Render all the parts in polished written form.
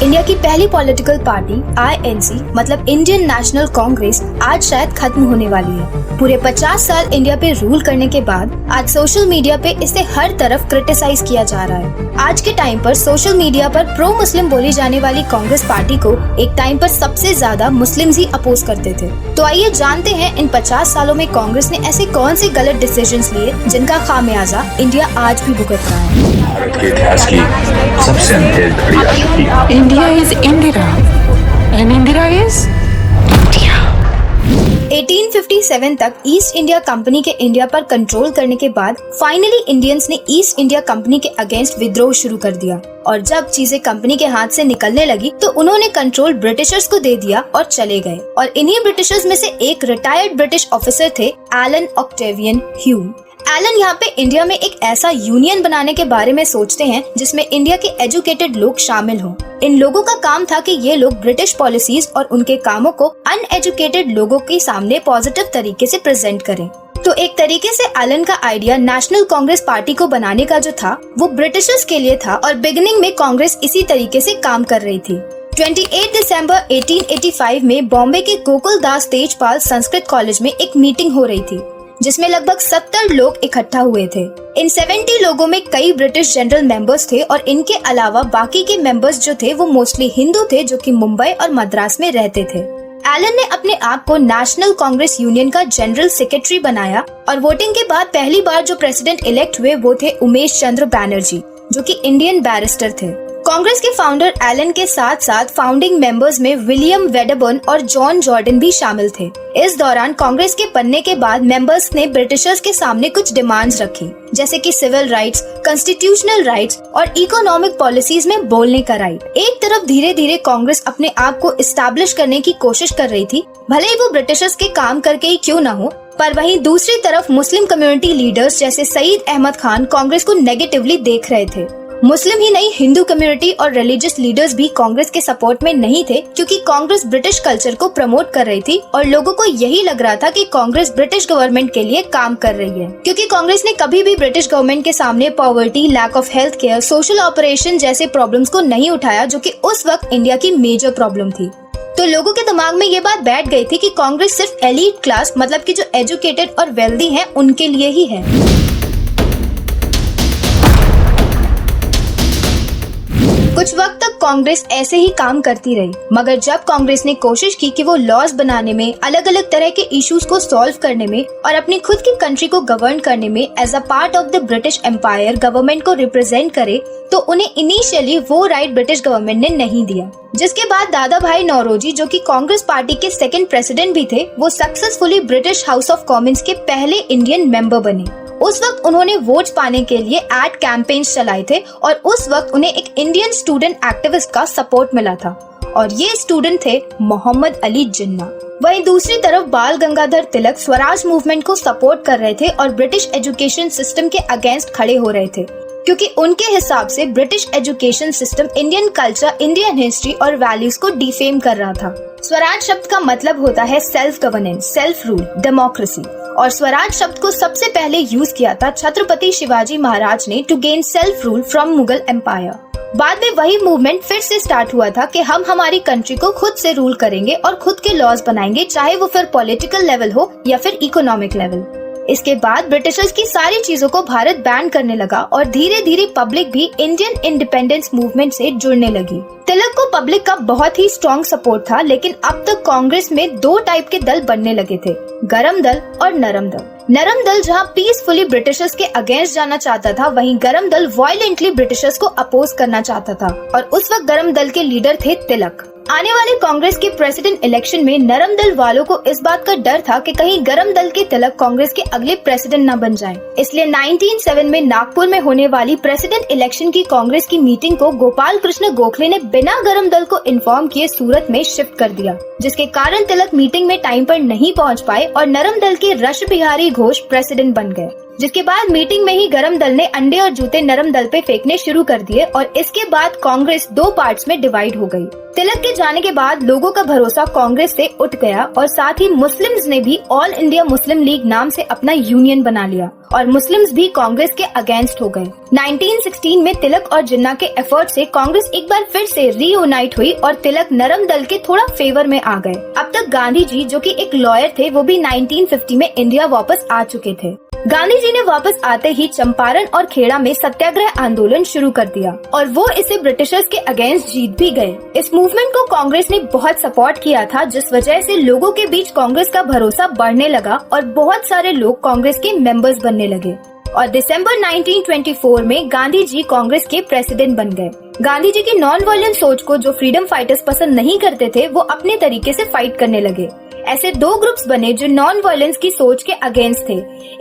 India की पहली political party INC मतलब इंडियन नेशनल कांग्रेस आज शायद खत्म होने वाली है। पूरे 50 साल इंडिया पे रूल करने के बाद आज सोशल मीडिया पे इसे हर तरफ क्रिटिसाइज किया जा रहा है। आज के टाइम पर सोशल मीडिया पर प्रो मुस्लिम बोली जाने वाली कांग्रेस पार्टी को एक टाइम पर सबसे ज्यादा मुस्लिम्स ही अपोज करते थे। तो आइए जानते हैं इन 50 सालों में कांग्रेस ने ऐसे कौन से गलत डिसीजंस लिए जिनका खामियाजा इंडिया आज भी भुगत रहा है। भारत के इतिहास की सबसे अंधेरी घड़ी आ चुकी है। India is Indira and Indira is India. 1857 तक ईस्ट इंडिया कंपनी के इंडिया पर कंट्रोल करने के बाद फाइनली इंडियंस ने ईस्ट इंडिया कंपनी के अगेंस्ट विद्रोह शुरू कर दिया और जब चीजें कंपनी के हाथ से निकलने लगी तो उन्होंने कंट्रोल ब्रिटिशर्स को दे दिया और चले गए। और इन्हीं ब्रिटिशर्स में से एक रिटायर्ड ब्रिटिश ऑफिसर थे एलन ऑक्टेवियन ह्यूम। एलन यहाँ पे इंडिया में एक ऐसा यूनियन बनाने के बारे में सोचते हैं जिसमें इंडिया के एजुकेटेड लोग शामिल हों। इन लोगों का काम था कि ये लोग ब्रिटिश पॉलिसीज और उनके कामों को अनएजुकेटेड लोगों के सामने पॉजिटिव तरीके से प्रेजेंट करें। तो एक तरीके से एलन का आइडिया नेशनल कांग्रेस पार्टी को बनाने का जो था वो ब्रिटिशर्स के लिए था और बिगिनिंग में कांग्रेस इसी तरीके से काम कर रही थी। 28 दिसंबर 1885 में बॉम्बे के गोकुल दास तेजपाल संस्कृत कॉलेज में एक मीटिंग हो रही थी जिसमें लगभग 70 लोग इकट्ठा हुए थे। इन 70 लोगों में कई ब्रिटिश जनरल मेंबर्स थे और इनके अलावा बाकी के मेंबर्स जो थे वो मोस्टली हिंदू थे जो कि मुंबई और मद्रास में रहते थे। एलन ने अपने आप को नेशनल कांग्रेस यूनियन का जनरल सेक्रेटरी बनाया और वोटिंग के बाद पहली बार जो प्रेसिडेंट इलेक्ट हुए वो थे उमेश चंद्र बैनर्जी जो कि इंडियन बैरिस्टर थे। कांग्रेस के फाउंडर एलन के साथ साथ फाउंडिंग मेंबर्स में विलियम वेडबर्न और जॉन जॉर्डन भी शामिल थे। इस दौरान कांग्रेस के बनने के बाद मेंबर्स ने ब्रिटिशर्स के सामने कुछ डिमांड्स रखी जैसे कि सिविल राइट्स, कॉन्स्टिट्यूशनल राइट्स और इकोनॉमिक पॉलिसीज में बोलने का राइट। एक तरफ धीरे धीरे कांग्रेस अपने आप को इस्टेब्लिश करने की कोशिश कर रही थी, भले ही वो ब्रिटिशर्स के काम करके ही क्यों न हो, पर वहीं दूसरी तरफ मुस्लिम कम्युनिटी लीडर्स जैसे सईद अहमद खान कांग्रेस को नेगेटिवली देख रहे थे। मुस्लिम ही नहीं, हिंदू कम्युनिटी और रिलीजियस लीडर्स भी कांग्रेस के सपोर्ट में नहीं थे क्योंकि कांग्रेस ब्रिटिश कल्चर को प्रमोट कर रही थी और लोगों को यही लग रहा था कि कांग्रेस ब्रिटिश गवर्नमेंट के लिए काम कर रही है क्योंकि कांग्रेस ने कभी भी ब्रिटिश गवर्नमेंट के सामने poverty, lack of health care, social operation जैसे प्रॉब्लम्स को नहीं उठाया जो कि उस वक्त इंडिया की मेजर प्रॉब्लम थी। तो लोगों के दिमाग में ये बात बैठ गई थी कि कांग्रेस सिर्फ एलीट क्लास मतलब कि जो एजुकेटेड और वेल्दी हैं उनके लिए ही है। कुछ वक्त तक कांग्रेस ऐसे ही काम करती रही मगर जब कांग्रेस ने कोशिश की कि वो लॉज बनाने में, अलग अलग तरह के इश्यूज को सॉल्व करने में और अपनी खुद की कंट्री को गवर्न करने में as a part of the British empire government को रिप्रेजेंट करे तो उन्हें इनिशियली वो राइट ब्रिटिश गवर्नमेंट ने नहीं दिया। जिसके बाद दादा भाई नौरोजी जो कि कांग्रेस पार्टी के सेकंड प्रेसिडेंट भी थे वो successfully British house of Commons के पहले इंडियन मेंबर बने। उस वक्त उन्होंने वोट्स पाने के लिए एड कैंपेन्स चलाए थे और उस वक्त उन्हें एक इंडियन स्टूडेंट एक्टिविस्ट का सपोर्ट मिला था और ये स्टूडेंट थे मोहम्मद अली जिन्ना। वहीं दूसरी तरफ बाल गंगाधर तिलक स्वराज मूवमेंट को सपोर्ट कर रहे थे और ब्रिटिश एजुकेशन सिस्टम के अगेंस्ट खड़े हो रहे थे क्योंकि उनके हिसाब से British education system Indian culture, Indian history और वैल्यूज को डिफेम कर रहा था। स्वराज शब्द का मतलब होता है self governance, self rule, democracy और स्वराज शब्द को सबसे पहले यूज किया था छत्रपति शिवाजी महाराज ने to gain self rule from Mughal empire. बाद में वही मूवमेंट फिर से स्टार्ट हुआ था कि हम हमारी कंट्री को खुद से रूल करेंगे और खुद के लॉज बनाएंगे, चाहे वो फिर पॉलिटिकल लेवल हो या फिर इकोनॉमिक लेवल। इसके बाद ब्रिटिशर्स की सारी चीजों को भारत बैन करने लगा और धीरे धीरे पब्लिक भी इंडियन इंडिपेंडेंस मूवमेंट से जुड़ने लगी। तिलक को पब्लिक का बहुत ही स्ट्रॉन्ग सपोर्ट था लेकिन अब तक कांग्रेस में दो टाइप के दल बनने लगे थे, गरम दल और नरम दल। नरम दल जहां पीसफुली ब्रिटिशर्स के अगेंस्ट जाना चाहता था वहीं गरम दल वायलेंटली ब्रिटिशर्स को अपोज करना चाहता था और उस वक्त गरम दल के लीडर थे तिलक। आने वाले कांग्रेस के प्रेसिडेंट इलेक्शन में नरम दल वालों को इस बात का डर था कि कहीं गरम दल के तिलक कांग्रेस के अगले प्रेसिडेंट न बन जाएं। इसलिए 1907 में नागपुर में होने वाली प्रेसिडेंट इलेक्शन की कांग्रेस की मीटिंग को गोपाल कृष्ण गोखले ने बिना गरम दल को इन्फॉर्म किए सूरत में शिफ्ट कर दिया जिसके कारण तिलक मीटिंग में टाइम पर नहीं पहुंच पाए और नरम दल के रश बिहारी घोष प्रेसिडेंट बन गए। जिसके बाद मीटिंग में ही गरम दल ने अंडे और जूते नरम दल पे फेंकने शुरू कर दिए और इसके बाद कांग्रेस दो पार्ट्स में डिवाइड हो गई। तिलक के जाने के बाद लोगों का भरोसा कांग्रेस से उठ गया और साथ ही मुस्लिम्स ने भी ऑल इंडिया मुस्लिम लीग नाम से अपना यूनियन बना लिया और मुस्लिम्स भी कांग्रेस के अगेंस्ट हो गए। 1916 में तिलक और जिन्ना के एफर्ट से कांग्रेस एक बार फिर से रीयूनाइट हुई और तिलक नरम दल के थोड़ा फेवर में आ गए। अब तक गांधी जी जो कि एक लॉयर थे वो भी 1950 में इंडिया वापस आ चुके थे। गांधी जी ने वापस आते ही चंपारण और खेड़ा में सत्याग्रह आंदोलन शुरू कर दिया और वो इसे ब्रिटिशर्स के अगेंस्ट जीत भी गए। इस मूवमेंट को कांग्रेस ने बहुत सपोर्ट किया था, जिस वजह से लोगों के बीच कांग्रेस का भरोसा बढ़ने लगा और बहुत सारे लोग कांग्रेस के मेंबर्स बनने लगे। और दिसंबर 1924 में गांधी जी कांग्रेस के प्रेसिडेंट बन गए। गांधी जी की नॉन वायलेंट सोच को जो फ्रीडम फाइटर्स पसंद नहीं करते थे वो अपने तरीके से फाइट करने लगे। ऐसे दो ग्रुप्स बने जो नॉन वायलेंस की सोच के अगेंस्ट थे।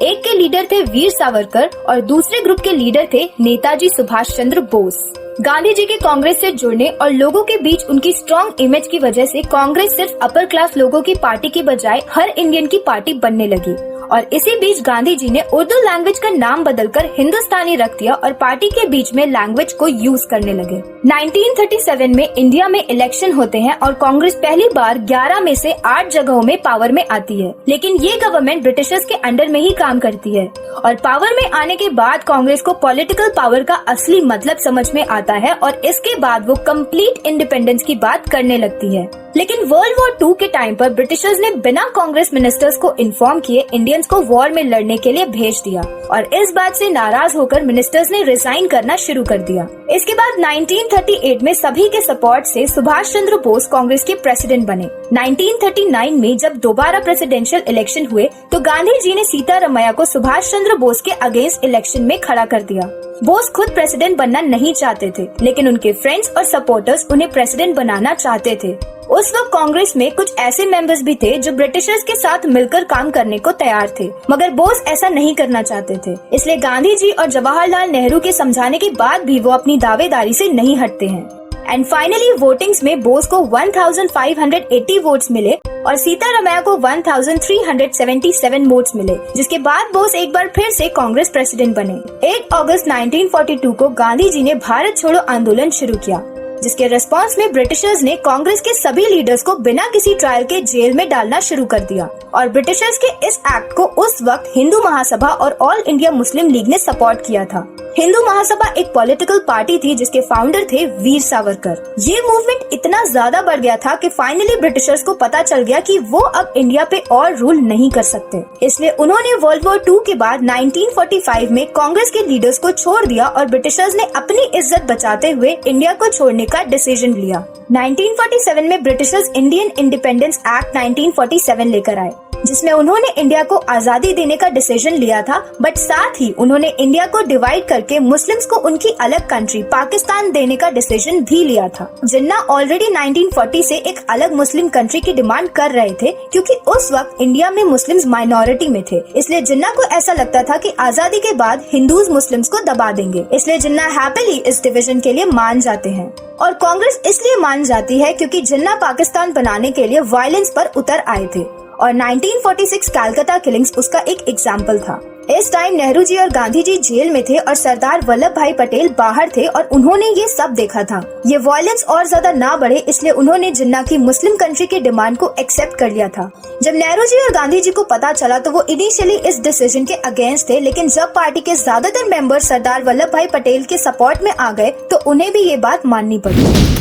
एक के लीडर थे वीर सावरकर और दूसरे ग्रुप के लीडर थे नेताजी सुभाष चंद्र बोस। गांधी जी के कांग्रेस से जुड़ने और लोगों के बीच उनकी स्ट्रॉन्ग इमेज की वजह से कांग्रेस सिर्फ अपर क्लास लोगों की पार्टी की बजाय हर इंडियन की पार्टी बनने लगी। और इसी बीच गांधी जी ने उर्दू लैंग्वेज का नाम बदलकर हिंदुस्तानी रख दिया और पार्टी के बीच में लैंग्वेज को यूज करने लगे। 1937 में इंडिया में इलेक्शन होते हैं और कांग्रेस पहली बार 11 में से 8 जगहों में पावर में आती है, लेकिन ये गवर्नमेंट ब्रिटिशर्स के अंडर में ही काम करती है। और पावर में आने के बाद कांग्रेस को पॉलिटिकल पावर का असली मतलब समझ में आता है और इसके बाद वो कंप्लीट इंडिपेंडेंस की बात करने लगती है। लेकिन वर्ल्ड वॉर 2 के टाइम पर ब्रिटिशर्स ने बिना कांग्रेस मिनिस्टर्स को इन्फॉर्म किए इंडियंस को वॉर में लड़ने के लिए भेज दिया और इस बात से नाराज होकर मिनिस्टर्स ने रिजाइन करना शुरू कर दिया। इसके बाद 1938 में सभी के सपोर्ट से सुभाष चंद्र बोस कांग्रेस के प्रेसिडेंट बने। 1939 में जब दोबारा प्रेसिडेंशियल इलेक्शन हुए तो गांधी जी ने सीतारमैया को सुभाष चंद्र बोस के अगेंस्ट इलेक्शन में खड़ा कर दिया। बोस खुद प्रेसिडेंट बनना नहीं चाहते थे, लेकिन उनके फ्रेंड्स और सपोर्टर्स उन्हें प्रेसिडेंट बनाना चाहते थे। उस वक्त कांग्रेस में कुछ ऐसे मेंबर्स भी थे जो ब्रिटिशर्स के साथ मिलकर काम करने को तैयार थे, मगर बोस ऐसा नहीं करना चाहते थे। इसलिए गांधी जी और जवाहरलाल नेहरू के समझाने के बाद भी वो अपनी दावेदारी से नहीं हटते हैं। एंड फाइनली वोटिंग्स में बोस को 1580 वोट्स मिले और सीतारमैया को 1377 वोट्स मिले, जिसके बाद बोस एक बार फिर से कांग्रेस प्रेसिडेंट बने। 8 अगस्त 1942 को गांधी जी ने भारत छोड़ो आंदोलन शुरू किया, जिसके रिस्पांस में ब्रिटिशर्स ने कांग्रेस के सभी लीडर्स को बिना किसी ट्रायल के जेल में डालना शुरू कर दिया। और ब्रिटिशर्स के इस एक्ट को उस वक्त हिंदू महासभा और ऑल इंडिया मुस्लिम लीग ने सपोर्ट किया था। हिंदू महासभा एक पॉलिटिकल पार्टी थी जिसके फाउंडर थे वीर सावरकर। ये मूवमेंट इतना ज्यादा बढ़ गया था कि फाइनली ब्रिटिशर्स को पता चल गया कि वो अब इंडिया पे और रूल नहीं कर सकते। इसलिए उन्होंने वर्ल्ड वॉर 2 के बाद 1945 में कांग्रेस के लीडर्स को छोड़ दिया और ब्रिटिशर्स ने अपनी इज्जत बचाते हुए इंडिया को छोड़ने का डिसीजन लिया। 1947 में ब्रिटिशर्स इंडियन इंडिपेंडेंस एक्ट 1947 लेकर आए, जिसमें उन्होंने इंडिया को आजादी देने का डिसीजन लिया था, बट साथ ही उन्होंने इंडिया को डिवाइड करके मुस्लिम्स को उनकी अलग कंट्री पाकिस्तान देने का डिसीजन भी लिया था। जिन्ना ऑलरेडी 1940 से एक अलग मुस्लिम कंट्री की डिमांड कर रहे थे, क्योंकि उस वक्त इंडिया में मुस्लिम्स माइनॉरिटी में थे। इसलिए जिन्ना को ऐसा लगता था कि आजादी के बाद हिंदूज मुस्लिम्स को दबा देंगे, इसलिए जिन्ना हैप्पीली इस डिवीजन के लिए मान जाते हैं। और कांग्रेस इसलिए मान जाती है क्योंकि जिन्ना पाकिस्तान बनाने के लिए वायलेंस पर उतर आए थे और 1946 कलकत्ता किलिंग्स उसका एक एग्जाम्पल था। इस टाइम नेहरू जी और गांधी जी जेल में थे और सरदार वल्लभ भाई पटेल बाहर थे और उन्होंने ये सब देखा था। ये वायलेंस और ज्यादा ना बढ़े, इसलिए उन्होंने जिन्ना की मुस्लिम कंट्री की डिमांड को एक्सेप्ट कर लिया था। जब नेहरू जी और गांधी जी को पता चला तो वो इनिशियली इस डिसीजन के अगेंस्ट थे, लेकिन जब पार्टी के ज्यादातर मेंबर सरदार वल्लभ भाई पटेल के सपोर्ट में आ गए तो उन्हें भी ये बात माननी पड़ी।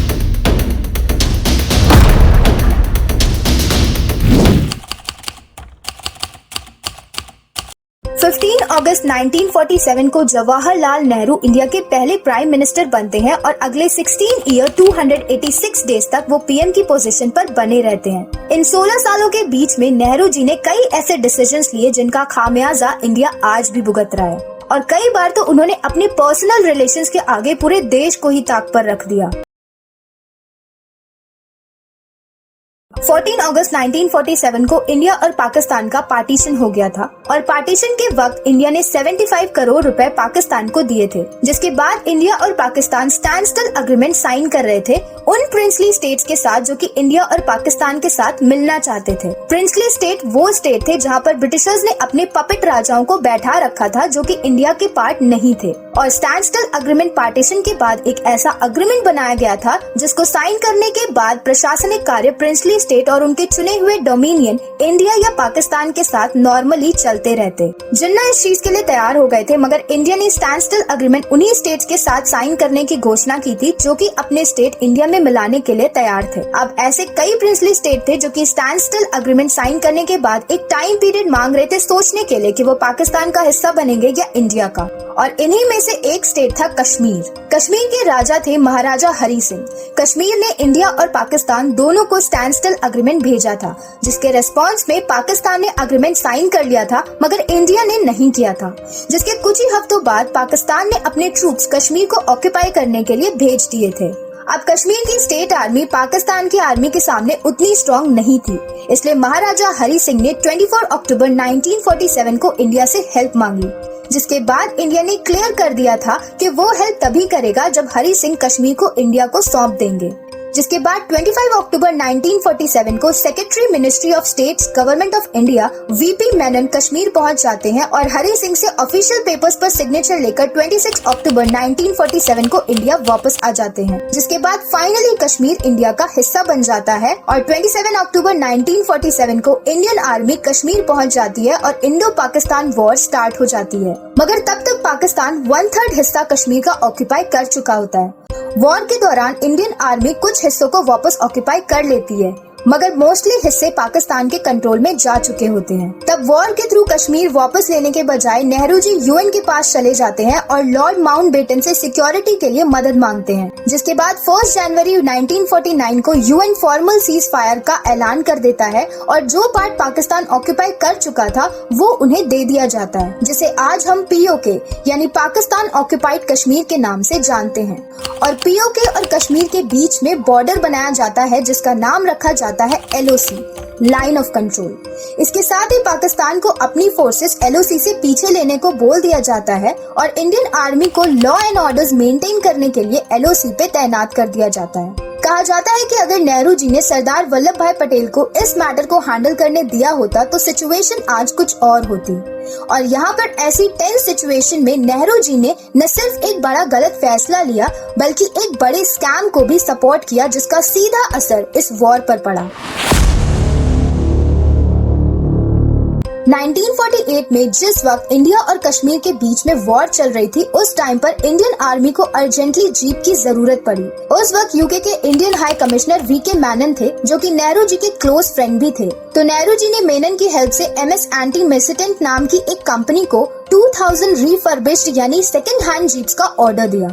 15 अगस्त 1947 को जवाहरलाल नेहरू इंडिया के पहले प्राइम मिनिस्टर बनते हैं और अगले 16 ईयर 286 डेज तक वो पीएम की पोजीशन पर बने रहते हैं। इन 16 सालों के बीच में नेहरू जी ने कई ऐसे डिसीजंस लिए जिनका खामियाजा इंडिया आज भी भुगत रहा है और कई बार तो उन्होंने अपने पर्सनल रिलेशंस के आगे पूरे देश को ही ताक पर रख दिया। 14 अगस्त 1947 को इंडिया और पाकिस्तान का पार्टीशन हो गया था और पार्टीशन के वक्त इंडिया ने 75 करोड़ रुपए पाकिस्तान को दिए थे, जिसके बाद इंडिया और Pakistan standstill agreement sign कर रहे थे उन प्रिंसली स्टेट्स के साथ जो कि इंडिया और पाकिस्तान के साथ मिलना चाहते थे। प्रिंसली स्टेट वो स्टेट थे जहां पर ब्रिटिशर्स ने अपने पपेट राजाओं को बैठा रखा था जो कि इंडिया के पार्ट नहीं थे, और स्टैंड स्टिल एग्रीमेंट पार्टीशन के बाद एक ऐसा एग्रीमेंट बनाया गया था जिसको साइन करने के बाद प्रशासनिक कार्य प्रिंसली स्टेट और उनके चुने हुए डोमिनियन इंडिया या पाकिस्तान के साथ नॉर्मली चलते रहते। जिन्ना इस चीज के लिए तैयार हो गए थे, मगर इंडिया ने स्टैंड स्टिल एग्रीमेंट उन्हीं स्टेट्स के साथ साइन करने की घोषणा की थी जो कि अपने स्टेट इंडिया में मिलाने के लिए तैयार थे। अब ऐसे कई प्रिंसली स्टेट थे जो कि स्टैंड स्टिल एग्रीमेंट साइन करने के बाद एक टाइम पीरियड मांग रहे थे सोचने के लिए कि वो पाकिस्तान का हिस्सा बनेंगे या इंडिया का, और इन्हीं में से एक स्टेट था कश्मीर। कश्मीर के राजा थे महाराजा हरी सिंह। कश्मीर ने इंडिया और पाकिस्तान दोनों को स्टैंड स्टिल एग्रीमेंट भेजा था, जिसके रेस्पॉन्स में पाकिस्तान ने एग्रीमेंट साइन कर लिया था मगर इंडिया ने नहीं किया था, जिसके कुछ ही हफ्तों बाद पाकिस्तान ने अपने ट्रूप्स कश्मीर को ऑक्यूपाई करने के लिए भेज दिए थे। अब कश्मीर की स्टेट आर्मी पाकिस्तान की आर्मी के सामने उतनी स्ट्रॉन्ग नहीं थी, इसलिए महाराजा हरी सिंह ने 24 अक्टूबर 1947 को इंडिया से हेल्प मांगी, जिसके बाद इंडिया ने क्लियर कर दिया था कि वो हेल्प तभी करेगा जब हरी सिंह कश्मीर को इंडिया को सौंप देंगे। जिसके बाद 25 अक्टूबर 1947 को secretary ministry of states government of India VP Menon Kashmir पहुंच जाते हैं और हरी सिंह से ऑफिशियल पेपर्स पर सिग्नेचर लेकर 26 अक्टूबर 1947 को इंडिया वापस आ जाते हैं, जिसके बाद फाइनली कश्मीर इंडिया का हिस्सा बन जाता है और 27 अक्टूबर 1947 को इंडियन आर्मी कश्मीर पहुंच जाती है और इंडो पाकिस्तान वॉर स्टार्ट हो जाती है। मगर तब तक पाकिस्तान 1/3 हिस्सा कश्मीर का ऑक्यूपाई कर चुका होता है। वॉर के दौरान इंडियन आर्मी कुछ हिस्सों को वापस ऑक्यूपाई कर लेती है, मगर मोस्टली हिस्से पाकिस्तान के कंट्रोल में जा चुके होते हैं। तब वॉर के थ्रू कश्मीर वापस लेने के बजाय नेहरू जी यूएन के पास चले जाते हैं और लॉर्ड माउंटबेटन से सिक्योरिटी के लिए मदद मांगते हैं, जिसके बाद 1 जनवरी 1949 को यूएन फॉर्मल सीज फायर का ऐलान कर देता है और जो पार्ट पाकिस्तान ऑक्यूपाई कर चुका था वो उन्हें दे दिया जाता है, जिसे आज हम पीओके यानी पाकिस्तान ऑक्यूपाइड कश्मीर के नाम से जानते हैं। और पीओके और कश्मीर के बीच में बॉर्डर बनाया जाता है जिसका नाम रखा जाता है LOC, लाइन ऑफ कंट्रोल। इसके साथ ही पाकिस्तान को अपनी फोर्सेस LOC से पीछे लेने को बोल दिया जाता है और इंडियन आर्मी को लॉ एंड ऑर्डर्स मेंटेन करने के लिए LOC पे तैनात कर दिया जाता है। कहा जाता है कि अगर नेहरू जी ने सरदार वल्लभ भाई पटेल को इस मैटर को हैंडल करने दिया होता तो सिचुएशन आज कुछ और होती। और यहाँ पर ऐसी टेंस सिचुएशन में नेहरू जी ने न सिर्फ एक बड़ा गलत फैसला लिया बल्कि एक बड़े स्कैम को भी सपोर्ट किया जिसका सीधा असर इस वॉर पर पड़ा। 1948 में जिस वक्त इंडिया और कश्मीर के बीच में वॉर चल रही थी उस टाइम पर इंडियन आर्मी को अर्जेंटली जीप की जरूरत पड़ी। उस वक्त यूके के Indian high commissioner VK Menon थे जो कि नेहरू जी के क्लोज फ्रेंड भी थे। तो नेहरू जी ने मेनन की हेल्प से MS एंटी मिसिटेंट नाम की एक कंपनी को 2000 रिफर्बिश्ड यानी सेकंड हैंड जीप्स का ऑर्डर दिया।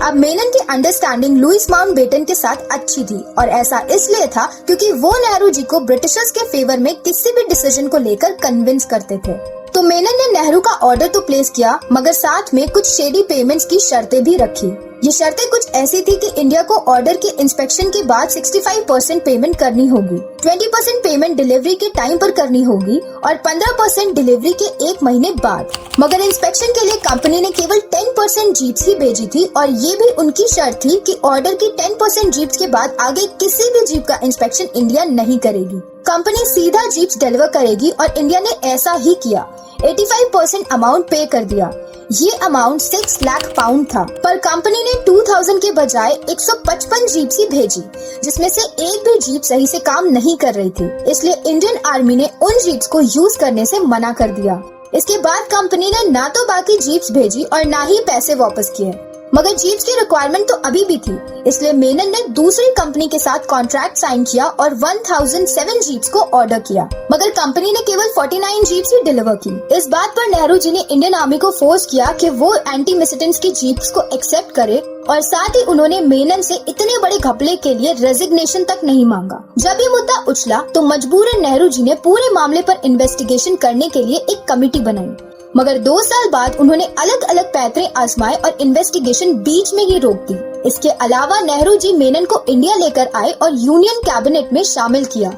अब मेनन की अंडरस्टैंडिंग लुइस माउंटबेटन के साथ अच्छी थी और ऐसा इसलिए था क्योंकि वो नेहरू जी को ब्रिटिशर्स के फेवर में किसी भी डिसीजन को लेकर कन्विंस करते थे। तो मेनन ने नेहरू का ऑर्डर तो प्लेस किया मगर साथ में कुछ शेडी पेमेंट्स की शर्तें भी रखी। ये शर्तें कुछ ऐसी थी कि इंडिया को ऑर्डर के इंस्पेक्शन के बाद 65% पेमेंट करनी होगी, 20% पेमेंट डिलीवरी के टाइम पर करनी होगी और 15% डिलीवरी के 1 महीने बाद। मगर इंस्पेक्शन के लिए कंपनी ने केवल 10% जीप्स ही भेजी थी और ये भी उनकी शर्त थी कि ऑर्डर की 10% जीप्स के बाद आगे किसी भी जीप का इंस्पेक्शन इंडिया नहीं करेगी। कंपनी सीधा जीप्स डिलीवर करेगी और इंडिया ने ऐसा ही किया। 85% अमाउंट पे कर दिया। ये अमाउंट 6 लाख पाउंड था, पर कंपनी ने 2000 के बजाय 155 जीप्स ही भेजी, जिसमें से एक भी जीप सही से काम नहीं कर रही थी। इसलिए इंडियन आर्मी ने उन जीप्स को यूज करने से मना कर दिया। इसके बाद कंपनी ने ना तो बाकी जीप्स भेजी और ना ही पैसे वापस किए। मगर जीप्स की रिक्वायरमेंट तो अभी भी थी, इसलिए मेनन ने दूसरी कंपनी के साथ कॉन्ट्रैक्ट साइन किया और 1007 जीप्स को ऑर्डर किया। मगर कंपनी ने केवल 49 जीप्स ही डिलीवर की। इस बात पर नेहरू जी ने इंडियन आर्मी को फोर्स किया कि वो एंटी मिसिटेंट्स की जीप्स को एक्सेप्ट करे और साथ ही उन्होंने मेनन से इतने बड़े घपले के लिए रेजिग्नेशन तक नहीं मांगा। जब ये मुद्दा उछला तो मजबूरन नेहरू जी ने पूरे मामले पर इन्वेस्टिगेशन करने के लिए एक कमेटी बनाई। मगर 2 साल बाद उन्होंने अलग अलग पैतरे आजमाए और इन्वेस्टिगेशन बीच में ही रोक दी। इसके अलावा नेहरू जी मेनन को इंडिया लेकर आए और यूनियन कैबिनेट में शामिल किया।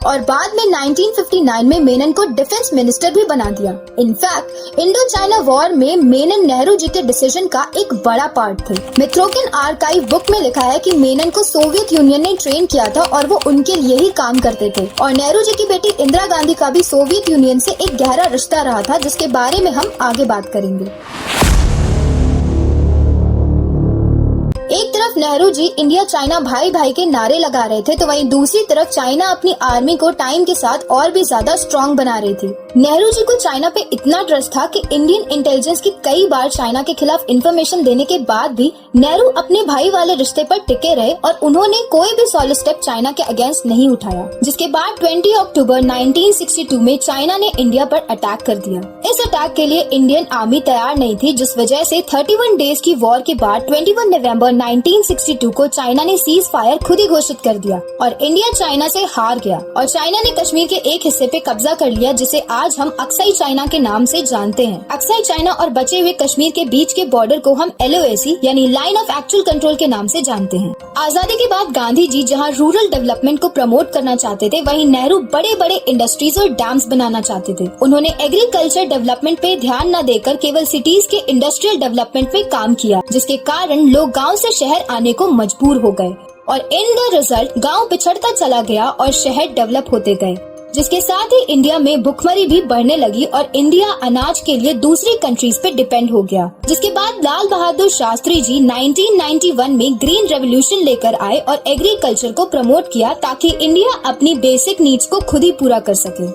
और बाद में 1959 में मेनन को डिफेंस मिनिस्टर भी बना दिया। इनफैक्ट इंडो चाइना वॉर में मेनन नेहरू जी के डिसीजन का एक बड़ा पार्ट थे। मित्रोकिन आर्काइव बुक में लिखा है कि मेनन को सोवियत यूनियन ने ट्रेन किया था और वो उनके लिए ही काम करते थे। और नेहरू जी की बेटी इंदिरा गांधी का भी सोवियत यूनियन से एक गहरा रिश्ता रहा था, जिसके बारे में हम आगे बात करेंगे। एक तरफ नेहरू जी इंडिया चाइना भाई भाई के नारे लगा रहे थे, तो वहीं दूसरी तरफ चाइना अपनी आर्मी को टाइम के साथ और भी ज्यादा स्ट्रॉन्ग बना रही थी। नेहरू जी को चाइना पे इतना ट्रस्ट था कि इंडियन इंटेलिजेंस की कई बार चाइना के खिलाफ इंफॉर्मेशन देने के बाद भी नेहरू अपने भाई वाले रिश्ते पर टिके रहे और उन्होंने कोई भी सॉलिड स्टेप चाइना के अगेंस्ट नहीं उठाया। जिसके बाद 20 अक्टूबर 1962 में चाइना ने इंडिया पर अटैक कर दिया। इस अटैक के लिए इंडियन आर्मी तैयार नहीं थी, जिस वजह से 31 डेज की वॉर के बाद 21 नवंबर 1962 को चाइना ने सीज फायर खुद ही घोषित कर दिया और इंडिया चाइना से हार गया और चाइना ने कश्मीर के एक हिस्से पे कब्जा कर लिया, जिसे आज हम अक्साई चाइना के नाम से जानते हैं। अक्साई चाइना और बचे हुए कश्मीर के बीच के बॉर्डर को हम LOAC यानी लाइन ऑफ एक्चुअल कंट्रोल के नाम से जानते हैं। आजादी के बाद गांधी जी जहां रूरल डेवलपमेंट को प्रमोट करना चाहते थे, वहीं नेहरू बड़े बड़े इंडस्ट्रीज और डैम्स बनाना चाहते थे। उन्होंने एग्रीकल्चर डेवलपमेंट पे ध्यान न देकर केवल सिटीज के इंडस्ट्रियल डेवलपमेंट पे काम किया, जिसके कारण लोग गाँव से शहर आने को मजबूर हो गए और इन द रिजल्ट गांव पिछड़ता चला गया और शहर डेवलप होते गए, जिसके साथ ही इंडिया में भुखमरी भी बढ़ने लगी और इंडिया अनाज के लिए दूसरी कंट्रीज पे डिपेंड हो गया। जिसके बाद लाल बहादुर शास्त्री जी 1991 में ग्रीन रेवोल्यूशन लेकर आए और एग्रीकल्चर को प्रमोट किया ताकि इंडिया अपनी बेसिक नीड्स को खुद ही पूरा कर सके।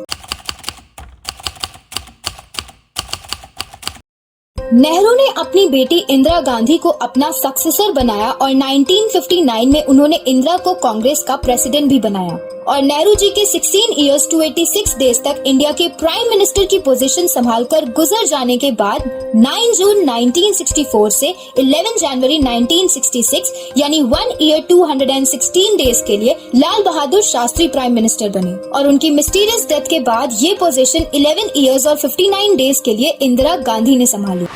नेहरू ने अपनी बेटी इंदिरा गांधी को अपना सक्सेसर बनाया और 1959 में उन्होंने इंदिरा को कांग्रेस का प्रेसिडेंट भी बनाया और नेहरू जी के 16 इयर्स 286 डेज तक इंडिया के प्राइम मिनिस्टर की पोजीशन संभालकर गुजर जाने के बाद 9 जून 1964 से 11 जनवरी 1966 यानी 1 ईयर 216 डेज के लिए लाल बहादुर शास्त्री प्राइम मिनिस्टर बने और उनकी मिस्टीरियस डेथ के बाद ये पोजीशन 11 इयर्स और 59 डेज के लिए इंदिरा गांधी ने संभाली।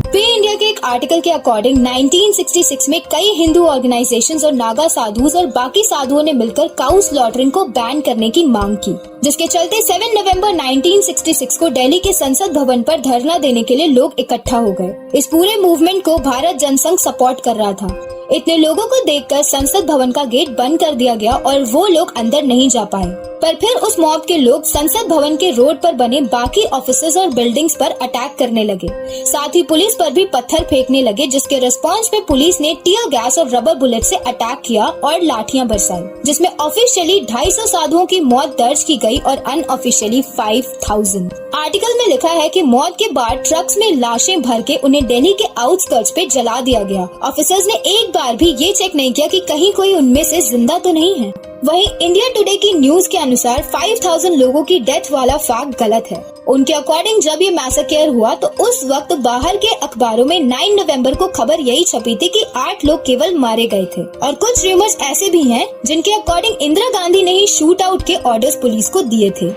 पे इंडिया के एक आर्टिकल के अकॉर्डिंग 1966 में कई हिंदू ऑर्गेनाइजेशंस और नागा साधुज और बाकी साधुओं ने मिलकर काउ स्लॉटरिंग को बैन करने की मांग की, जिसके चलते 7 नवंबर 1966 को दिल्ली के संसद भवन पर धरना देने के लिए लोग इकट्ठा हो गए। इस पूरे मूवमेंट को भारत जनसंघ सपोर्ट कर रहा था। इतने लोगों को देखकर संसद भवन का गेट बंद कर दिया गया और वो लोग अंदर नहीं जा पाए। पर फिर उस मॉब के लोग संसद भवन के रोड पर बने बाकी ऑफिसेज और बिल्डिंग्स पर अटैक करने लगे। साथ ही पुलिस पर भी पत्थर फेंकने लगे, जिसके रिस्पांस में पुलिस ने टीयर गैस और रबर बुलेट से अटैक किया और लाठियां बरसाई, जिसमें ऑफिशियली 250 साधुओं की मौत दर्ज की गई और अनऑफिशियली 5000। आर्टिकल में लिखा है कि मौत के बाद ट्रक्स में लाशें भर के उन्हें दिल्ली के आउटस्कर्ट्स पे जला दिया गया। ऑफिसर्स ने एक बार भी ये चेक नहीं किया कि कहीं कोई उनमें से जिंदा तो नहीं है। वहीं इंडिया टुडे की न्यूज के अनुसार 5000 लोगों की डेथ वाला फैक्ट गलत है। उनके अकॉर्डिंग जब ये मैसेकर हुआ तो उस वक्त बाहर के अखबारों में 9 नवंबर को खबर यही छपी थी कि 8 लोग केवल मारे गए थे और कुछ रूमर्स ऐसे भी हैं जिनके अकॉर्डिंग इंदिरा गांधी ने ही शूट आउट के ऑर्डर्स पुलिस को दिए थे।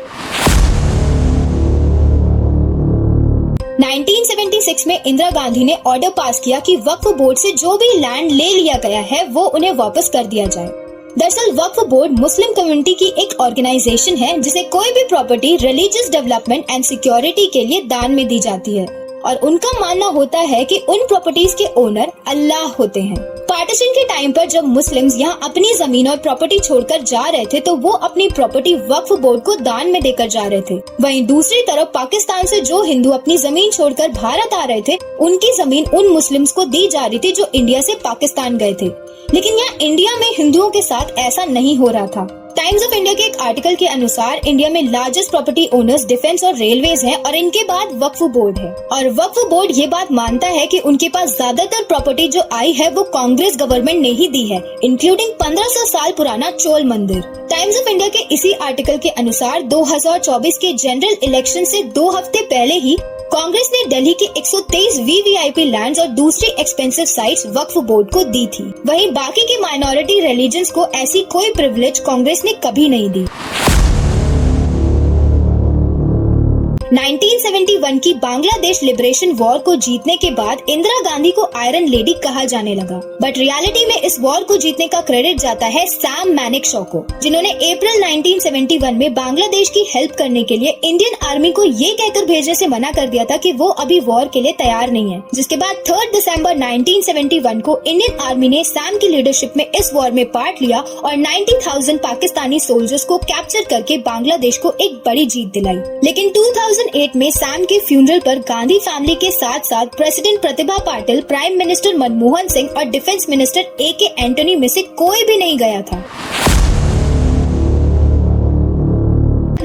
1976 में इंदिरा गांधी ने ऑर्डर पास किया कि वक्फ बोर्ड से जो भी लैंड ले लिया गया है वो उन्हें वापस कर दिया जाए। दरअसल वक्फ बोर्ड मुस्लिम कम्युनिटी की एक ऑर्गेनाइजेशन है जिसे कोई भी property religious development and security के लिए दान में दी जाती है और उनका मानना होता है कि उन प्रॉपर्टीज के ओनर अल्लाह होते हैं। पार्टीशन के टाइम पर जब मुस्लिम्स यहाँ अपनी जमीन और प्रॉपर्टी छोड़कर जा रहे थे तो वो अपनी प्रॉपर्टी वक्फ बोर्ड को दान में देकर जा रहे थे। वहीं दूसरी तरफ पाकिस्तान से जो हिंदू अपनी जमीन छोड़कर भारत आ रहे थे उनकी जमीन उन मुस्लिम्स को दी जा रही थी जो इंडिया से पाकिस्तान गए थे। लेकिन यहाँ इंडिया में हिंदुओं के साथ ऐसा नहीं हो रहा था। टाइम्स ऑफ इंडिया के एक आर्टिकल के अनुसार इंडिया में लार्जेस्ट प्रॉपर्टी ओनर्स डिफेंस और रेलवेज हैं और इनके बाद वक्फ बोर्ड है और वक्फ बोर्ड ये बात मानता है कि उनके पास ज्यादातर प्रॉपर्टी जो आई है वो कांग्रेस गवर्नमेंट ने ही दी है, इंक्लूडिंग 1500 साल पुराना चोल मंदिर। टाइम्स ऑफ इंडिया के इसी आर्टिकल के अनुसार 2024 के जनरल इलेक्शन से 2 हफ्ते पहले ही कांग्रेस ने दिल्ली के 123 वीवीआईपी लैंड्स और दूसरी एक्सपेंसिव साइट्स वक्फ बोर्ड को दी थी। वहीं बाकी के माइनॉरिटी रिलीजन्स को ऐसी कोई प्रिविलेज कांग्रेस ने कभी नहीं दी। 1971 की बांग्लादेश लिबरेशन वॉर को जीतने के बाद इंदिरा गांधी को आयरन लेडी कहा जाने लगा, बट रियलिटी में इस वॉर को जीतने का क्रेडिट जाता है सैम मैनेक्शॉ को, जिन्होंने अप्रैल 1971 में बांग्लादेश की हेल्प करने के लिए इंडियन आर्मी को ये कहकर भेजने से मना कर दिया था कि वो अभी वॉर के लिए तैयार नहीं है। जिसके बाद 3 दिसंबर 1971 को इंडियन आर्मी ने सैम की लीडरशिप में इस वॉर में पार्ट लिया और 90,000 पाकिस्तानी सोल्जर्स को कैप्चर करके बांग्लादेश को एक बड़ी जीत दिलाई। लेकिन 2008 में सैम के फ्यूनरल पर गांधी फैमिली के साथ साथ president Pratibha Patil, prime minister Manmohan Singh और डिफेंस मिनिस्टर AK एंटनी में से कोई भी नहीं गया था।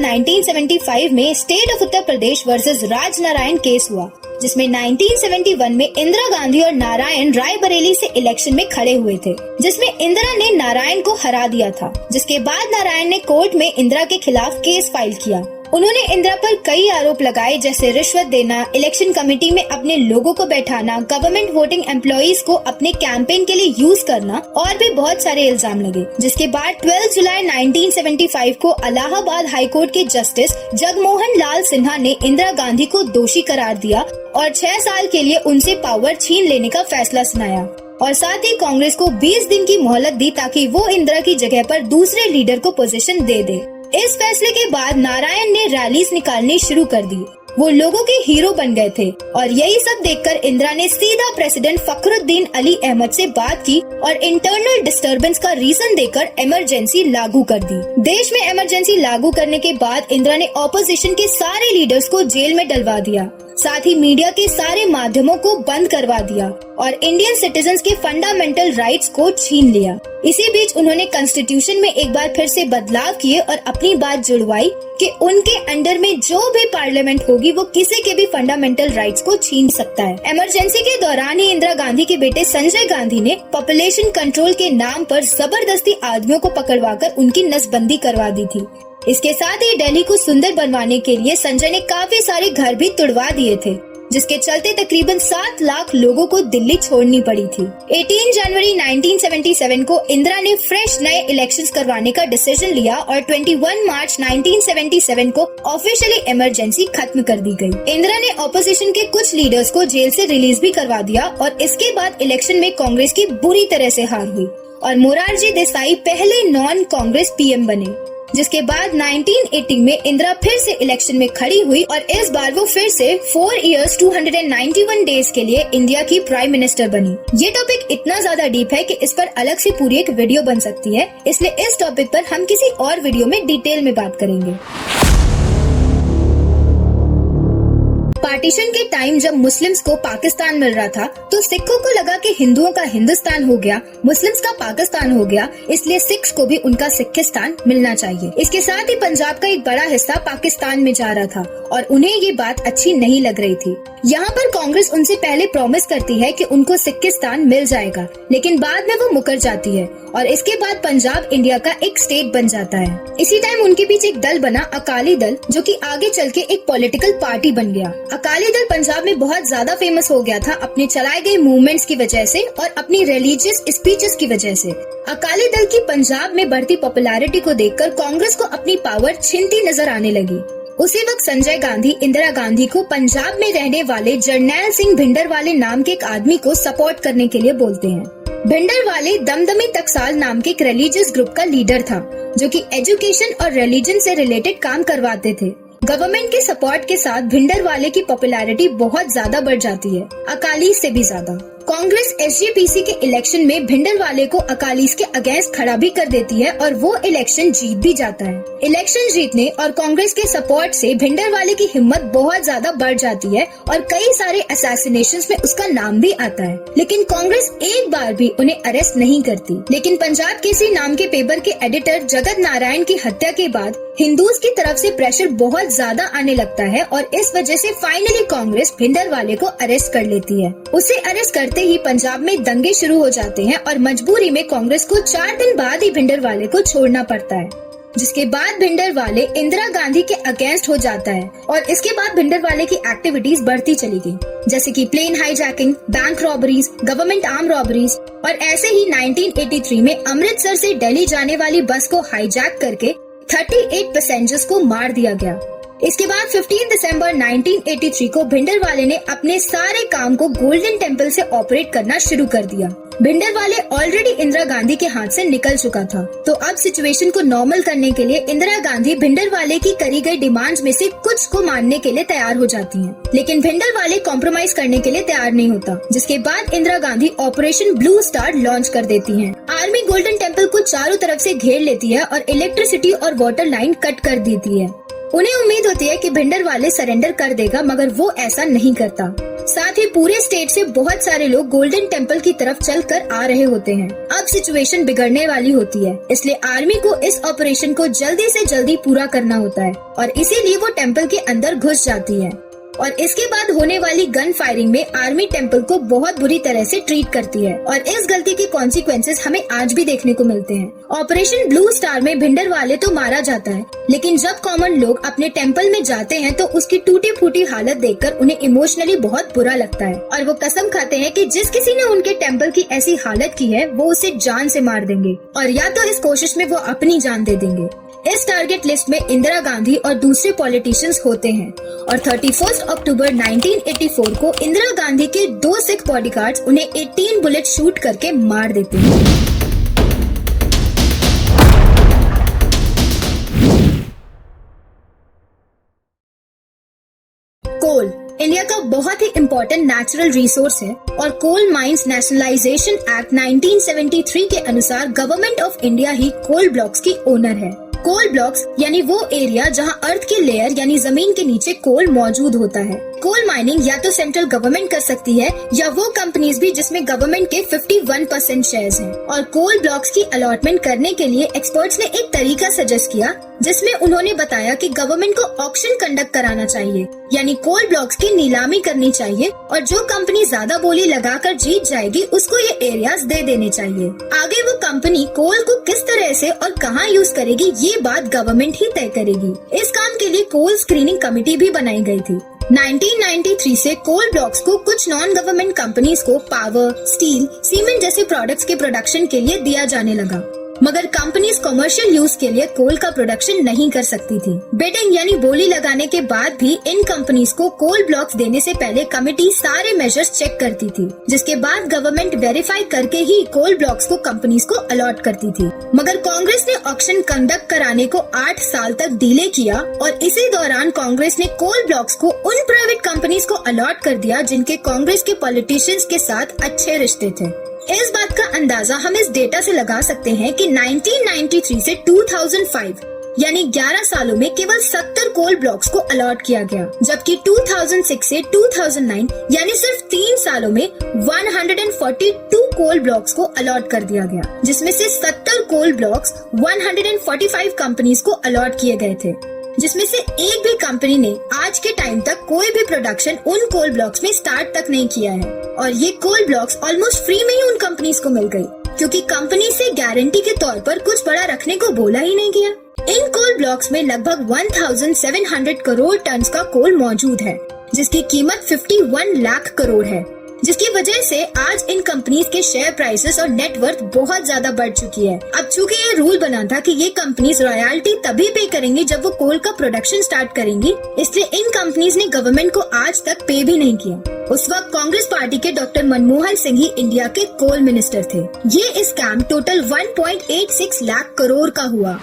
1975 में state of Uttar Pradesh versus Rajnarayan case हुआ, जिसमें 1971 में इंदिरा गांधी और नारायण रायबरेली से इलेक्शन में खड़े हुए थे, जिसमें इंदिरा ने नारायण को हरा दिया था। जिसके बाद नारायण ने कोर्ट में इंदिरा के खिलाफ केस फाइल किया। उन्होंने इंदिरा पर कई आरोप लगाए, जैसे रिश्वत देना, इलेक्शन कमेटी में अपने लोगों को बैठाना, गवर्नमेंट वोटिंग एम्प्लॉइज को अपने कैंपेन के लिए यूज करना और भी बहुत सारे इल्जाम लगे। जिसके बाद 12 जुलाई 1975 को इलाहाबाद हाई कोर्ट के जस्टिस जगमोहन लाल सिन्हा ने इंदिरा गांधी को दोषी करार दिया और 6 साल के लिए उनसे पावर छीन लेने का फैसला सुनाया और साथ ही कांग्रेस को 20 दिन की मोहलत दी ताकि वो इंदिरा की जगह पर दूसरे लीडर को पोजीशन दे दे। इस फैसले के बाद नारायण ने रैलीज निकालनी शुरू कर दी। वो लोगों के हीरो बन गए थे और यही सब देखकर इंदिरा ने सीधा प्रेसिडेंट फखरुद्दीन अली अहमद से बात की और इंटरनल डिस्टरबेंस का रीजन देकर इमरजेंसी लागू कर दी। देश में इमरजेंसी लागू करने के बाद इंदिरा ने ऑपोजिशन के सारे लीडर्स को जेल में डलवा दिया, साथ ही मीडिया के सारे माध्यमों को बंद करवा दिया और इंडियन सिटीजन्स के फंडामेंटल राइट्स को छीन लिया। इसी बीच उन्होंने कॉन्स्टिट्यूशन में एक बार फिर से बदलाव किए और अपनी बात जुड़वाई कि उनके अंडर में जो भी पार्लियामेंट होगी वो किसी के भी फंडामेंटल राइट्स को छीन सकता है। इमरजेंसी के दौरान ही इंदिरा गांधी के बेटे संजय गांधी ने पॉपुलेशन कंट्रोल के नाम पर जबरदस्ती आदमियों को पकड़वाकर उनकी नसबंदी करवा दी थी। इसके साथ ही दिल्ली को सुंदर बनवाने के लिए संजय ने काफी सारे घर भी तुड़वा दिए थे, जिसके चलते तकरीबन 7 लाख लोगों को दिल्ली छोड़नी पड़ी थी। 18 जनवरी 1977 को इंदिरा ने फ्रेश नए इलेक्शंस करवाने का डिसीजन लिया और 21 मार्च 1977 को ऑफिशियली इमरजेंसी खत्म कर दी गई। इंदिरा ने ऑपोजिशन के कुछ लीडर्स को जेल से रिलीज भी करवा दिया और इसके बाद इलेक्शन में कांग्रेस की बुरी तरह से हार हुई और मोरारजी देसाई पहले नॉन कांग्रेस PM बने। जिसके बाद 1980 में इंदिरा फिर से इलेक्शन में खड़ी हुई और इस बार वो फिर से 4 इयर्स 291 डेज के लिए इंडिया की प्राइम मिनिस्टर बनी। ये टॉपिक इतना ज्यादा डीप है कि इस पर अलग से पूरी एक वीडियो बन सकती है, इसलिए इस टॉपिक पर हम किसी और वीडियो में डिटेल में बात करेंगे। पार्टीशन के टाइम जब मुस्लिम्स को पाकिस्तान मिल रहा था तो सिखों को लगा कि हिंदुओं का हिंदुस्तान हो गया, मुस्लिम्स का पाकिस्तान हो गया, इसलिए सिख्स को भी उनका सिखिस्तान मिलना चाहिए। इसके साथ ही पंजाब का एक बड़ा हिस्सा पाकिस्तान में जा रहा था और उन्हें ये बात अच्छी नहीं लग रही थी। यहाँ पर कांग्रेस उनसे पहले प्रॉमिस करती है कि उनको सिखिस्तान मिल जाएगा, लेकिन बाद में वो मुकर जाती है और इसके बाद पंजाब इंडिया का एक स्टेट बन जाता है। इसी टाइम उनके पीछे एक दल बना अकाली दल, जो कि आगे चल के एक पॉलिटिकल पार्टी बन गया। अकाली दल पंजाब में बहुत ज्यादा फेमस हो गया था अपने चलाए गए मूवमेंट्स की वजह से और अपनी रिलीजियस स्पीचेस की वजह से। अकाली दल की पंजाब में बढ़ती पॉपुलैरिटी को देखकर कांग्रेस को अपनी पावर छिनती नजर आने लगी। उसी वक्त संजय गांधी इंदिरा गांधी को पंजाब में रहने वाले जरनैल सिंह भिंडरवाले नाम के एक आदमी को सपोर्ट करने के लिए बोलते हैं। भिंडरवाले दमदमी टकसाल नाम के एक रिलीजियस ग्रुप का लीडर था, जो कि एजुकेशन और रिलीजन से रिलेटेड काम करवाते थे। गवर्नमेंट के सपोर्ट के साथ भिंडरवाले की पॉपुलैरिटी बहुत ज्यादा बढ़ जाती है, अकाली से भी ज्यादा। कांग्रेस SGPC के इलेक्शन में भिंडरवाले को अकालीस के अगेंस्ट खड़ा भी कर देती है और वो इलेक्शन जीत भी जाता है। इलेक्शन जीतने और कांग्रेस के सपोर्ट से भिंडरवाले की हिम्मत बहुत ज्यादा बढ़ जाती है और कई सारे असैसिनेशंस में उसका नाम भी आता है, लेकिन कांग्रेस एक बार भी उन्हें अरेस्ट नहीं करती। लेकिन पंजाब केसरी नाम के पेपर के एडिटर जगत नारायण की हत्या के बाद हिंदूज की तरफ से प्रेशर बहुत ज्यादा आने लगता है और इस वजह से फाइनली कांग्रेस भिंडरवाले को अरेस्ट कर लेती है। उसे अरेस्ट करते ही पंजाब में दंगे शुरू हो जाते हैं और मजबूरी में कांग्रेस को 4 दिन बाद ही भिंडरवाले को छोड़ना पड़ता है, जिसके बाद भिंडरवाले इंदिरा गांधी के अगेंस्ट हो जाता है और इसके बाद भिंडरवाले की एक्टिविटीज बढ़ती चली गई, जैसे कि plane hijacking, bank robberies, government arm robberies और ऐसे ही 1983 में अमृतसर से दिल्ली जाने वाली बस को हाईजैक करके 38 पैसेंजर्स को मार दिया गया। इसके बाद 15 दिसंबर 1983 को भिंडरवाले ने अपने सारे काम को गोल्डन टेम्पल से ऑपरेट करना शुरू कर दिया। भिंडरवाले ऑलरेडी इंदिरा गांधी के हाथ से निकल चुका था, तो अब सिचुएशन को नॉर्मल करने के लिए इंदिरा गांधी भिंडरवाले की करी गई डिमांड्स में से कुछ को मानने के लिए तैयार हो जाती हैं। लेकिन भिंडरवाले कॉम्प्रोमाइज करने के लिए तैयार नहीं होता, जिसके बाद Indira Gandhi operation blue star launch कर देती हैं। आर्मी गोल्डन टेम्पल को चारों तरफ से घेर लेती है और इलेक्ट्रिसिटी और वाटर लाइन कट कर देती है। उन्हें उम्मीद होती है कि भिंडरवाले सरेंडर कर देगा, मगर वो ऐसा नहीं करता। साथ ही पूरे स्टेट से बहुत सारे लोग गोल्डन टेम्पल की तरफ चलकर आ रहे होते हैं। अब सिचुएशन बिगड़ने वाली होती है, इसलिए आर्मी को इस ऑपरेशन को जल्दी से जल्दी पूरा करना होता है और इसीलिए वो टेम्पल के अंदर घुस जाती है। और इसके बाद होने वाली गन फायरिंग में आर्मी टेम्पल को बहुत बुरी तरह से ट्रीट करती है और इस गलती के कॉन्सिक्वेंसेस हमें आज भी देखने को मिलते हैं। ऑपरेशन ब्लू स्टार में भिंडरवाले तो मारा जाता है, लेकिन जब कॉमन लोग अपने टेम्पल में जाते हैं तो उसकी टूटी फूटी हालत देखकर उन्हें इमोशनली बहुत बुरा लगता है और वो कसम खाते हैं कि जिस किसी ने उनके टेम्पल की ऐसी हालत की है वो उसे जान से मार देंगे और या तो इस कोशिश में वो अपनी जान दे देंगे। इस टारगेट लिस्ट में इंदिरा गांधी और दूसरे पॉलिटिशियंस होते हैं और 31 अक्टूबर 1984 को इंदिरा गांधी के 2 सिख बॉडीगार्ड्स उन्हें 18 बुलेट शूट करके मार देते हैं। कोल इंडिया का बहुत ही इम्पोर्टेंट नेचुरल रिसोर्स है और कोल माइंस नेशनलाइजेशन एक्ट 1973 के अनुसार गवर्नमेंट ऑफ इंडिया ही कोल ब्लॉक्स की ओनर है। कोल ब्लॉक्स यानी वो एरिया जहां अर्थ के लेयर यानी जमीन के नीचे कोल मौजूद होता है। कोल माइनिंग या तो सेंट्रल गवर्नमेंट कर सकती है या वो कंपनीज भी जिसमें गवर्नमेंट के 51% शेयर्स हैं। और कोल ब्लॉक्स की अलॉटमेंट करने के लिए एक्सपर्ट्स ने एक तरीका सजेस्ट किया, जिसमें उन्होंने बताया कि गवर्नमेंट को ऑक्शन कंडक्ट कराना चाहिए, यानी कोल ब्लॉक्स की नीलामी करनी चाहिए और जो कंपनी ज्यादा बोली लगाकर जीत जाएगी उसको ये एरियाज दे देने चाहिए। आगे वो कंपनी कोल को किस तरह से और कहाँ यूज करेगी ये बात गवर्नमेंट ही तय करेगी। इस काम के लिए कोल स्क्रीनिंग कमेटी भी बनाई गई थी। 1993 से कोल ब्लॉक्स को कुछ नॉन गवर्नमेंट कंपनीज को पावर, स्टील, सीमेंट जैसे प्रोडक्ट्स के प्रोडक्शन के लिए दिया जाने लगा, मगर कंपनीज कमर्शियल यूज के लिए कोल का प्रोडक्शन नहीं कर सकती थी। बिडिंग यानी बोली लगाने के बाद भी इन कंपनीज को कोल ब्लॉक्स देने से पहले कमेटी सारे मेजर्स चेक करती थी, जिसके बाद गवर्नमेंट वेरीफाई करके ही कोल ब्लॉक्स को कंपनीज को अलॉट करती थी। मगर कांग्रेस ने ऑक्शन कंडक्ट कराने को 8 साल तक डिले किया और इसी दौरान कांग्रेस ने कोल ब्लॉक्स को उन प्राइवेट कंपनीज को अलॉट कर दिया जिनके कांग्रेस के पॉलिटिशियंस के साथ अच्छे रिश्ते थे। इस बात का अंदाजा हम इस डेटा से लगा सकते हैं कि 1993 से 2005 यानी 11 सालों में केवल 70 कोल ब्लॉक्स को अलॉट किया गया, जबकि 2006 से 2009 यानी सिर्फ 3 सालों में 142 कोल ब्लॉक्स को अलॉट कर दिया गया, जिसमें से 70 कोल ब्लॉक्स 145 कंपनीज को अलॉट किए गए थे, जिसमें से एक भी कंपनी ने आज के टाइम तक कोई भी प्रोडक्शन उन कोल ब्लॉक्स में स्टार्ट तक नहीं किया है। और ये कोल ब्लॉक्स ऑलमोस्ट फ्री में ही उन कंपनीज को मिल गई, क्योंकि कंपनी से गारंटी के तौर पर कुछ बड़ा रखने को बोला ही नहीं गया। इन कोल ब्लॉक्स में लगभग 1700 करोड़ टन का कोल मौजूद है, जिसकी कीमत 51 लाख करोड़ है, जिसकी वजह से आज इन कंपनीज के शेयर प्राइसेस और नेटवर्थ बहुत ज्यादा बढ़ चुकी है। अब चूंकि ये रूल बना था कि ये कंपनीज रॉयल्टी तभी पे करेंगी जब वो कोल का प्रोडक्शन स्टार्ट करेंगी, इसलिए इन कंपनीज ने गवर्नमेंट को आज तक पे भी नहीं किया। उस वक्त कांग्रेस पार्टी के डॉक्टर मनमोहन सिंह ही इंडिया के कोल मिनिस्टर थे। ये स्कैम टोटल 1.86 लाख करोड़ का हुआ।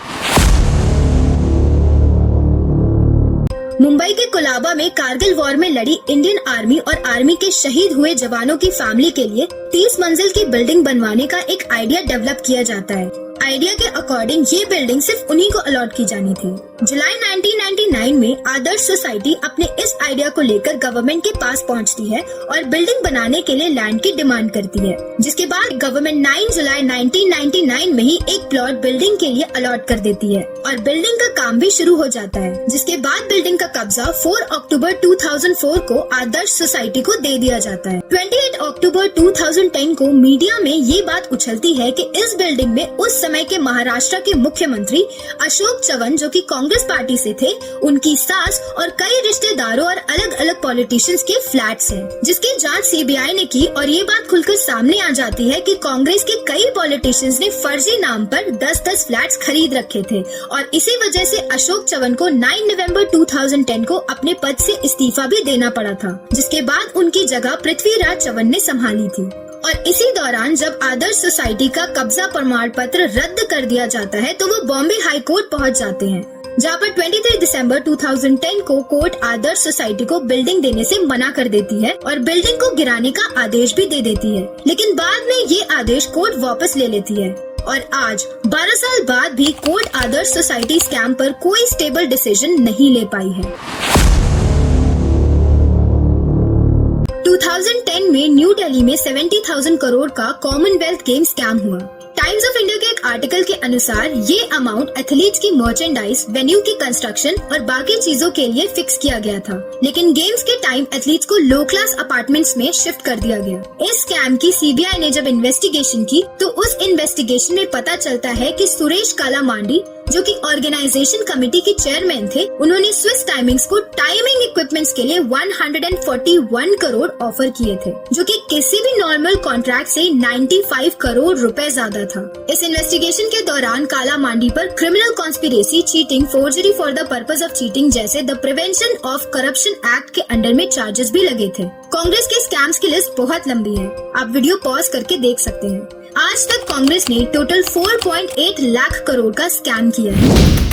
मुंबई के कोलाबा में कारगिल वॉर में लड़ी इंडियन आर्मी और आर्मी के शहीद हुए जवानों की फैमिली के लिए 30 मंजिल की बिल्डिंग बनवाने का एक आइडिया डेवलप किया जाता है। आइडिया के अकॉर्डिंग ये बिल्डिंग सिर्फ उन्हीं को अलॉट की जानी थी। जुलाई 1999 में आदर्श सोसाइटी अपने इस आइडिया को लेकर गवर्नमेंट के पास पहुंचती है और बिल्डिंग बनाने के लिए लैंड की डिमांड करती है, जिसके बाद गवर्नमेंट 9 जुलाई 1999 में ही एक प्लॉट बिल्डिंग के लिए अलॉट कर देती है और बिल्डिंग का काम भी शुरू हो जाता है, जिसके बाद बिल्डिंग का कब्जा 4 अक्टूबर 2004 को आदर्श सोसाइटी को दे दिया जाता है। 28 अक्टूबर 2010 को मीडिया में ये बात उछलती है कि इस बिल्डिंग में उस समय के महाराष्ट्र के मुख्यमंत्री अशोक चव्हाण, जो कि कांग्रेस पार्टी से थे, उनकी सास और कई रिश्तेदारों और अलग अलग पॉलिटिशियंस के फ्लैट्स हैं, जिसकी जांच सीबीआई ने की और ये बात खुलकर सामने आ जाती है कि कांग्रेस के कई पॉलिटिशियंस ने फर्जी नाम पर 10-10 फ्लैट्स खरीद रखे थे और इसी वजह से अशोक चव्हाण को 9 नवंबर 2010 को अपने पद से इस्तीफा भी देना पड़ा था, जिसके बाद उनकी जगह पृथ्वीराज चव्हाण ने संभाली थी। और इसी दौरान जब आदर्श सोसाइटी का कब्जा प्रमाण पत्र रद्द कर दिया जाता है तो वो बॉम्बे हाई कोर्ट पहुँच जाते हैं, जहाँ पर 23 दिसंबर 2010 को कोर्ट आदर्श सोसाइटी को बिल्डिंग देने से मना कर देती है और बिल्डिंग को गिराने का आदेश भी दे देती है, लेकिन बाद में ये आदेश कोर्ट वापस ले लेती है। और आज 12 साल बाद भी कोर्ट आदर्श सोसाइटी स्कैम पर कोई स्टेबल डिसीजन नहीं ले पाई है। 2010 में न्यू दिल्ली में 70,000 करोड़ का कॉमनवेल्थ गेम स्कैम हुआ। टाइम्स ऑफ इंडिया के एक आर्टिकल के अनुसार ये अमाउंट एथलीट्स की मर्चेंडाइज, वेन्यू की कंस्ट्रक्शन और बाकी चीजों के लिए फिक्स किया गया था, लेकिन गेम्स के टाइम एथलीट्स को लो क्लास अपार्टमेंट्स में शिफ्ट कर दिया गया। इस स्कैम की सीबीआई ने जब इन्वेस्टिगेशन की तो उस इन्वेस्टिगेशन में पता चलता है कि सुरेश कालामांडी, जो कि ऑर्गेनाइजेशन कमेटी के चेयरमैन थे, उन्होंने स्विस टाइमिंग्स को टाइमिंग इक्विपमेंट्स के लिए 141 करोड़ ऑफर किए थे, जो कि किसी भी नॉर्मल कॉन्ट्रैक्ट से 95 करोड़ रुपए ज्यादा था। इस इन्वेस्टिगेशन के दौरान कालामांडी पर criminal conspiracy, cheating, forgery for the purpose of cheating जैसे the prevention of corruption act के अंडर में चार्जेस भी लगे थे। कांग्रेस के स्कैम्स की लिस्ट बहुत लंबी है, आप वीडियो पॉज करके देख सकते हैं। आज तक कांग्रेस ने टोटल 4.8 लाख करोड़ का स्कैम किया है।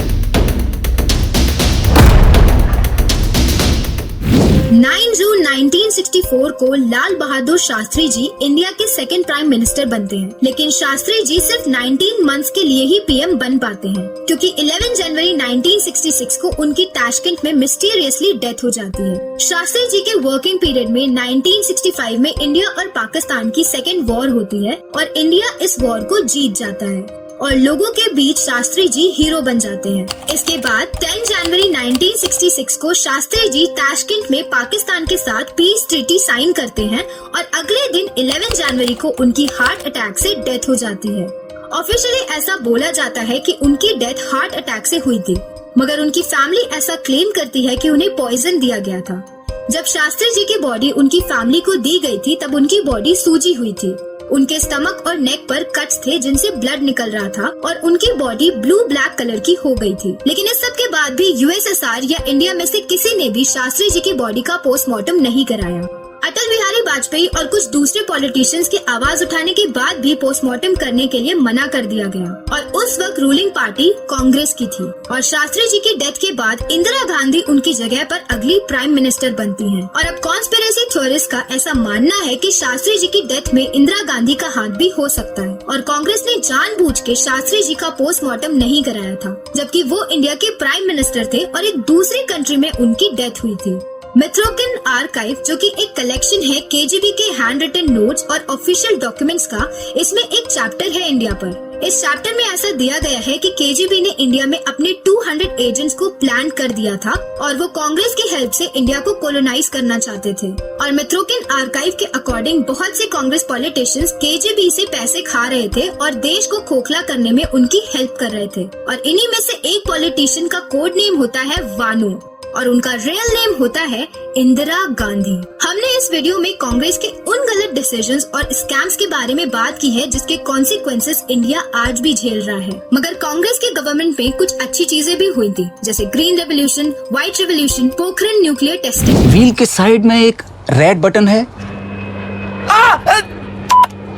9 जून 1964 को लाल बहादुर शास्त्री जी इंडिया के सेकंड प्राइम मिनिस्टर बनते हैं, लेकिन शास्त्री जी सिर्फ 19 मंथ्स के लिए ही पीएम बन पाते हैं, क्योंकि 11 जनवरी 1966 को उनकी ताशकंद में मिस्टीरियसली डेथ हो जाती है। शास्त्री जी के वर्किंग पीरियड में 1965 में इंडिया और पाकिस्तान की सेकेंड वॉर होती है और इंडिया इस वॉर को जीत जाता है और लोगों के बीच शास्त्री जी हीरो बन जाते हैं। इसके बाद 10 जनवरी 1966 को शास्त्री जी ताशकंद में पाकिस्तान के साथ पीस ट्रीटी साइन करते हैं और अगले दिन 11 जनवरी को उनकी हार्ट अटैक से डेथ हो जाती है। ऑफिशियली ऐसा बोला जाता है कि उनकी डेथ हार्ट अटैक से हुई थी, मगर उनकी फैमिली ऐसा क्लेम करती है कि उन्हें पॉइजन दिया गया था। जब शास्त्री जी की बॉडी उनकी फैमिली को दी गई थी तब उनकी बॉडी सूजी हुई थी, उनके स्टमक और नेक पर कट्स थे जिनसे ब्लड निकल रहा था और उनकी बॉडी ब्लू ब्लैक कलर की हो गई थी। लेकिन इस सब के बाद भी यूएसएसआर या इंडिया में से किसी ने भी शास्त्री जी की बॉडी का पोस्टमार्टम नहीं कराया। अटल बिहारी वाजपेयी और कुछ दूसरे पॉलिटिशियंस की आवाज उठाने के बाद भी पोस्टमार्टम करने के लिए मना कर दिया गया और उस वक्त रूलिंग पार्टी कांग्रेस की थी और शास्त्री जी की डेथ के बाद इंदिरा गांधी उनकी जगह पर अगली प्राइम मिनिस्टर बनती हैं। और अब कॉन्स्पिरेसी थ्योरिस्ट का ऐसा मानना है कि शास्त्री जी की डेथ में इंदिरा गांधी का हाथ भी हो सकता है और कांग्रेस ने जानबूझ के शास्त्री जी का पोस्टमार्टम नहीं कराया था, जबकि वो इंडिया के प्राइम मिनिस्टर थे और एक दूसरी कंट्री में उनकी डेथ हुई थी। मेट्रोकिन आर्काइव, जो कि एक कलेक्शन है केजीबी के हैंड रिटन नोट्स और ऑफिशियल डॉक्यूमेंट्स का, इसमें एक चैप्टर है इंडिया पर। इस चैप्टर में ऐसा दिया गया है कि केजीबी ने इंडिया में अपने 200 एजेंट्स को प्लान कर दिया था और वो कांग्रेस की हेल्प से इंडिया को कोलोनाइज करना चाहते थे। और मेट्रोकिन आर्काइव के अकॉर्डिंग बहुत से कांग्रेस पॉलिटिशियंस केजीबी से पैसे खा रहे थे और देश को खोखला करने में उनकी हेल्प कर रहे थे। और इन्हीं में से एक पॉलिटिशियन का कोड नेम होता है वानू और उनका रियल नेम होता है इंदिरा गांधी। हमने इस वीडियो में कांग्रेस के उन गलत डिसीजंस और स्कैम्स के बारे में बात की है जिसके कॉन्सिक्वेंसेस इंडिया आज भी झेल रहा है, मगर कांग्रेस के गवर्नमेंट में कुछ अच्छी चीजें भी हुई थी, जैसे green revolution, white revolution, Pokhran nuclear testing. Wheel के साइड में एक रेड बटन है।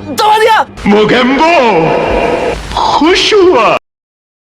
दबा दिया। मोगेम्बो खुश हुआ।